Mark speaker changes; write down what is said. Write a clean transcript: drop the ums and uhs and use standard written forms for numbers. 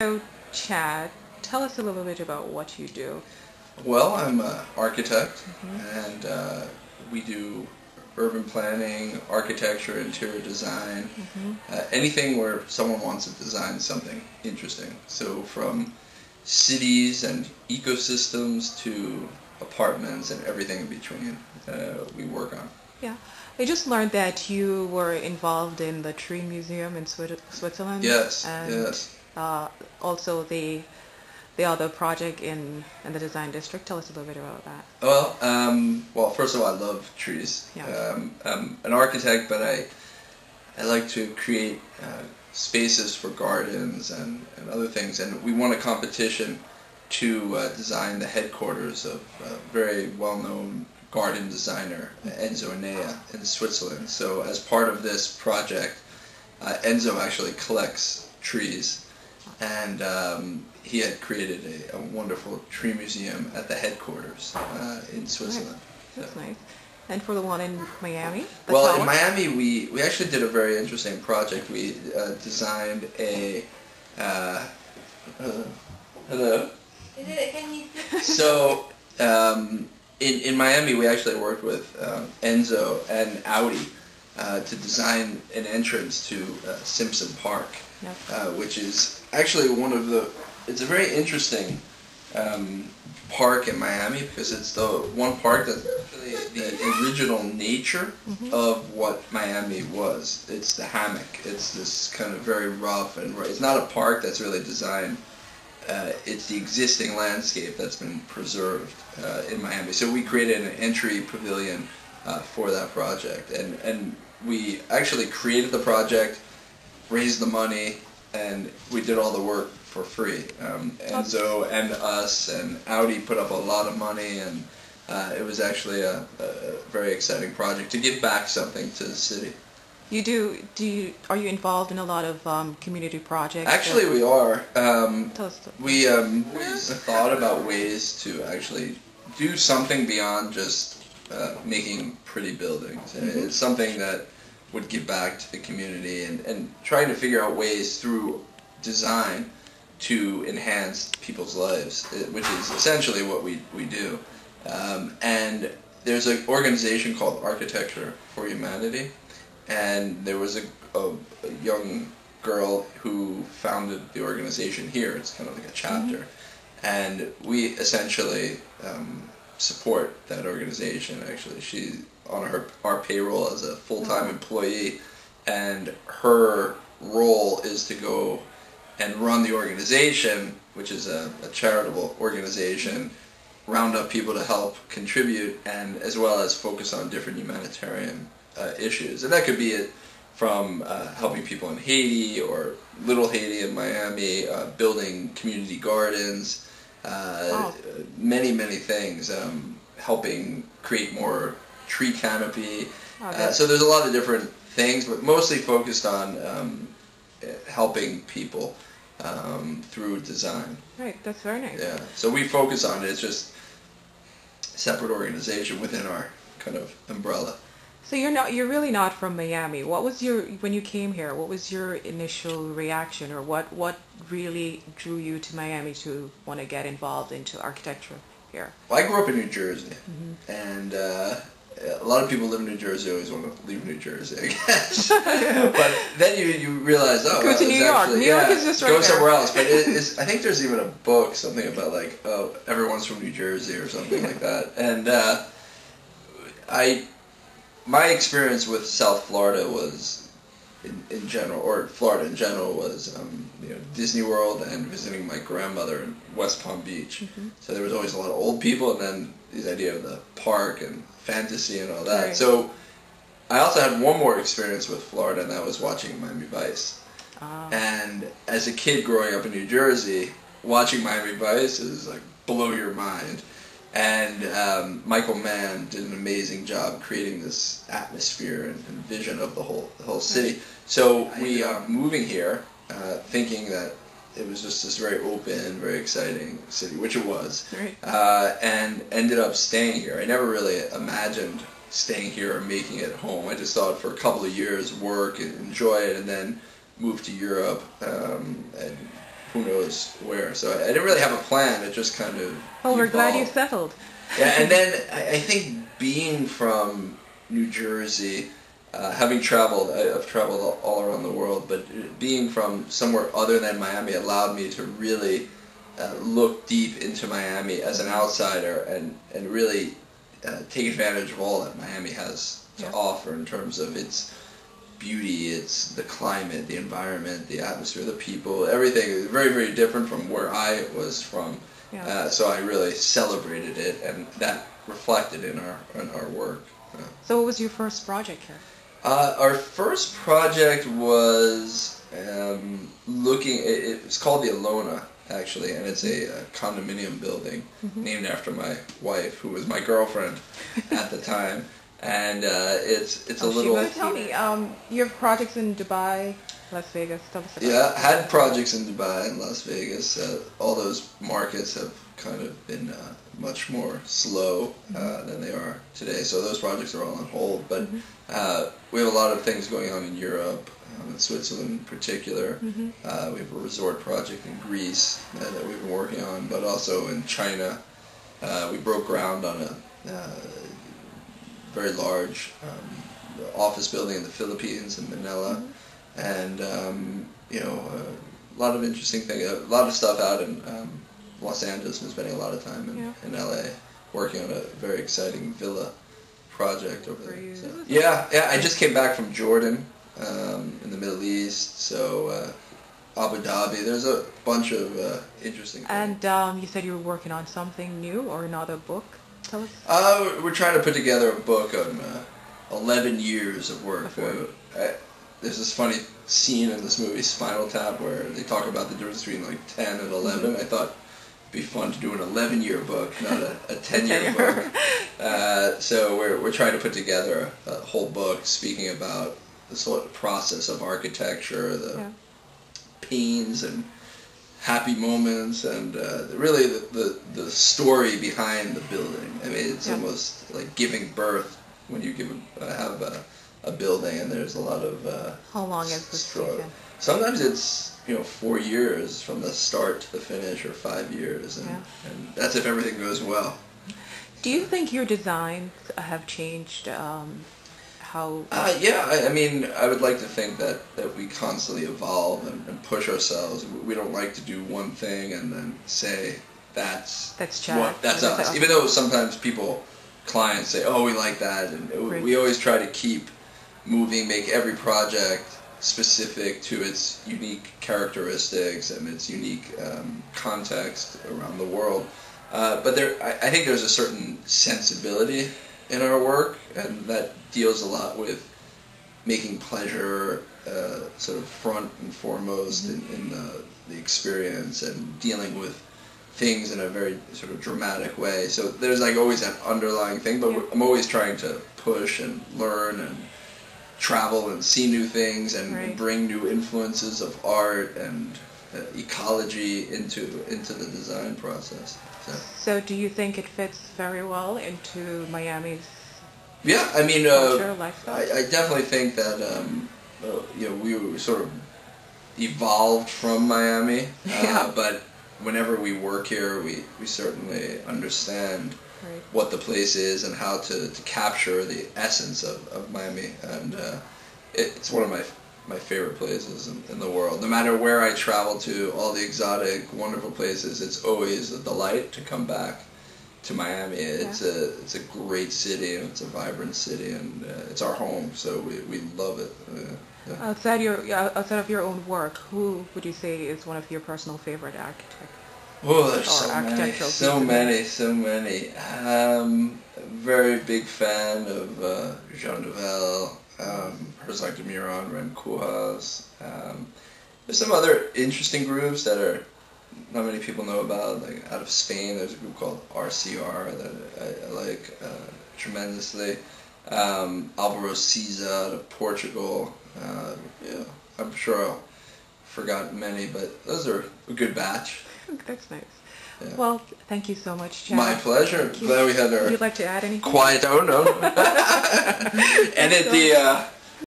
Speaker 1: So, Chad, tell us a little bit about what you do.
Speaker 2: Well, I'm an architect,
Speaker 1: Hmm.
Speaker 2: and we do urban planning, architecture, interior design,
Speaker 1: Hmm.
Speaker 2: anything where someone wants to design something interesting. So from cities and ecosystems to apartments and everything in between, we work on.
Speaker 1: Yeah, I just learned that you were involved in the Tree Museum in Switzerland,
Speaker 2: Yes,
Speaker 1: and
Speaker 2: yes.
Speaker 1: also the other project in the design district. Tell us a little bit about that.
Speaker 2: Well, first of all, I love trees.
Speaker 1: Yeah.
Speaker 2: I'm an architect, but I like to create spaces for gardens and other things. And we won a competition to design the headquarters of a very well-known garden designer, Enzo Enea, in Switzerland. So as part of this project, Enzo actually collects trees, and he had created a wonderful tree museum at the headquarters in
Speaker 1: Right.
Speaker 2: Switzerland. So.
Speaker 1: That's nice. And for the one in Miami, the
Speaker 2: Well, in
Speaker 1: tower.
Speaker 2: Miami, we actually did a very interesting project. We designed a uh, hello. So in Miami, we actually worked with Enzo and Audi to design an entrance to Simpson Park,
Speaker 1: Yep.
Speaker 2: which is actually one of the. It's a very interesting park in Miami because it's the one park that's actually the original nature of what Miami was. It's the hammock. It's this kind of very rough and it's not a park that's really designed. It's the existing landscape that's been preserved in Miami. So we created an entry pavilion for that project, and we actually created the project, raised the money, and we did all the work for free. Enzo and us and Audi put up a lot of money, and it was actually a very exciting project to give back something to the city.
Speaker 1: Are you involved in a lot of community projects?
Speaker 2: Actually, we are.
Speaker 1: Tell us.
Speaker 2: We always thought about ways to actually do something beyond just making pretty buildings. And it's something that would give back to the community and trying to figure out ways through design to enhance people's lives, which is essentially what we do. And there's an organization called Architecture for Humanity, and there was a young girl who founded the organization here. It's kind of like a chapter, and we essentially support that organization. Actually, she's on our payroll as a full-time employee, and her role is to go and run the organization, which is a charitable organization, round up people to help contribute, and as well as focus on different humanitarian issues. And that could be it from helping people in Haiti or Little Haiti in Miami, building community gardens, many, many things, helping create more tree canopy. So there's a lot of different things, but mostly focused on helping people through design.
Speaker 1: Right, that's very nice.
Speaker 2: Yeah, so we focus on it. It's just a separate organization within our kind of umbrella.
Speaker 1: So you're really not from Miami. When you came here, what was your initial reaction, or what really drew you to Miami to want to get involved into architecture here?
Speaker 2: Well, I grew up in New Jersey, and a lot of people live in New Jersey always want to leave New Jersey, I guess. But then you realize, oh,
Speaker 1: Go to New York.
Speaker 2: actually,
Speaker 1: New York is just right
Speaker 2: go
Speaker 1: there.
Speaker 2: somewhere else. But I think there's even a book, something about like, oh, everyone's from New Jersey or something like that. And my experience with South Florida was, in general, or Florida in general, was Disney World and visiting my grandmother in West Palm Beach. So there was always a lot of old people, and then this idea of the park and fantasy and all that.
Speaker 1: Right.
Speaker 2: So I also had one more experience with Florida, and that was watching Miami Vice. And as a kid growing up in New Jersey, watching Miami Vice is like blow your mind. And Michael Mann did an amazing job creating this atmosphere and vision of the whole city. So we are moving here, thinking that it was just this very open, very exciting city, which it was,
Speaker 1: Right.
Speaker 2: and ended up staying here. I never really imagined staying here or making it home. I just thought for a couple of years, work and enjoy it, and then move to Europe and who knows where. So I didn't really have a plan. It just kind of
Speaker 1: Well, we're glad you
Speaker 2: evolved.
Speaker 1: settled.
Speaker 2: Yeah, and then I think being from New Jersey, having traveled, I've traveled all around the world, but being from somewhere other than Miami allowed me to really look deep into Miami as an outsider and really take advantage of all that Miami has to offer in terms of its beauty, it's the climate, the environment, the atmosphere, the people, everything is very, very different from where I was from.
Speaker 1: Yeah.
Speaker 2: So I really celebrated it, and that reflected in our work.
Speaker 1: So what was your first project here?
Speaker 2: Our first project was looking. It's called the Alona, actually, and it's a condominium building named after my wife, who was my girlfriend at the time. And it's a little.
Speaker 1: Tell me, you have projects in Dubai, Las Vegas, stuff.
Speaker 2: Yeah, had projects in Dubai and Las Vegas. All those markets have kind of been much more slow than they are today. So those projects are all on hold. But we have a lot of things going on in Europe, in Switzerland in particular. We have a resort project in Greece that we've been working on, but also in China. We broke ground on a very large office building in the Philippines, in Manila, and a lot of interesting things, a lot of stuff out in Los Angeles. Been spending a lot of time in LA working on a very exciting villa project over there. So, yeah, I just came back from Jordan in the Middle East, so Abu Dhabi. There's a bunch of interesting things.
Speaker 1: And you said you were working on something new or another book. Tell us.
Speaker 2: We're trying to put together a book on 11 years of work. There's this funny scene in this movie, Spinal Tap, where they talk about the difference between like 10 and 11. I thought it'd be fun to do an 11-year book, not a 10-year book. So we're trying to put together a whole book speaking about the sort of process of architecture, the pains and happy moments, and really the story behind the building. I mean, it's almost like giving birth when you have a building, and there's a lot of
Speaker 1: how long is this taken?
Speaker 2: Sometimes it's 4 years from the start to the finish, or 5 years, and that's if everything goes well.
Speaker 1: Do you think your designs have changed?
Speaker 2: I mean, I would like to think that we constantly evolve and push ourselves. We don't like to do one thing and then say that's us. Even though sometimes clients say, oh, we like that, and we always try to keep moving, make every project specific to its unique characteristics and its unique context around the world. But I think there's a certain sensibility in our work, and that deals a lot with making pleasure sort of front and foremost in the experience, and dealing with things in a very sort of dramatic way. So there's like always that underlying thing, but I'm always trying to push and learn and travel and see new things and bring new influences of art and ecology into the design process.
Speaker 1: So do you think it fits very well into Miami's
Speaker 2: I mean,
Speaker 1: culture, lifestyle?
Speaker 2: I definitely think that we sort of evolved from Miami, but whenever we work here, we certainly understand what the place is and how to capture the essence of Miami, and it's one of my favorite places in the world. No matter where I travel to, all the exotic, wonderful places, it's always a delight to come back to Miami. It's a great city, and it's a vibrant city, and it's our home, so we love it.
Speaker 1: Outside of your own work, who would you say is one of your personal favorite architects?
Speaker 2: Oh, there's so many. Very big fan of Jean Nouvel, Herzog de Meuron, Rem Koolhaas. There's some other interesting groups that not many people know about. Like out of Spain, there's a group called RCR that I like tremendously. Alvaro Siza out of Portugal. I'm sure I'll forgot many, but those are a good batch.
Speaker 1: That's nice. Yeah. Well, thank you so much, Chad.
Speaker 2: My pleasure. Glad we had our.
Speaker 1: Would you like to add anything?
Speaker 2: Quiet. Oh no. And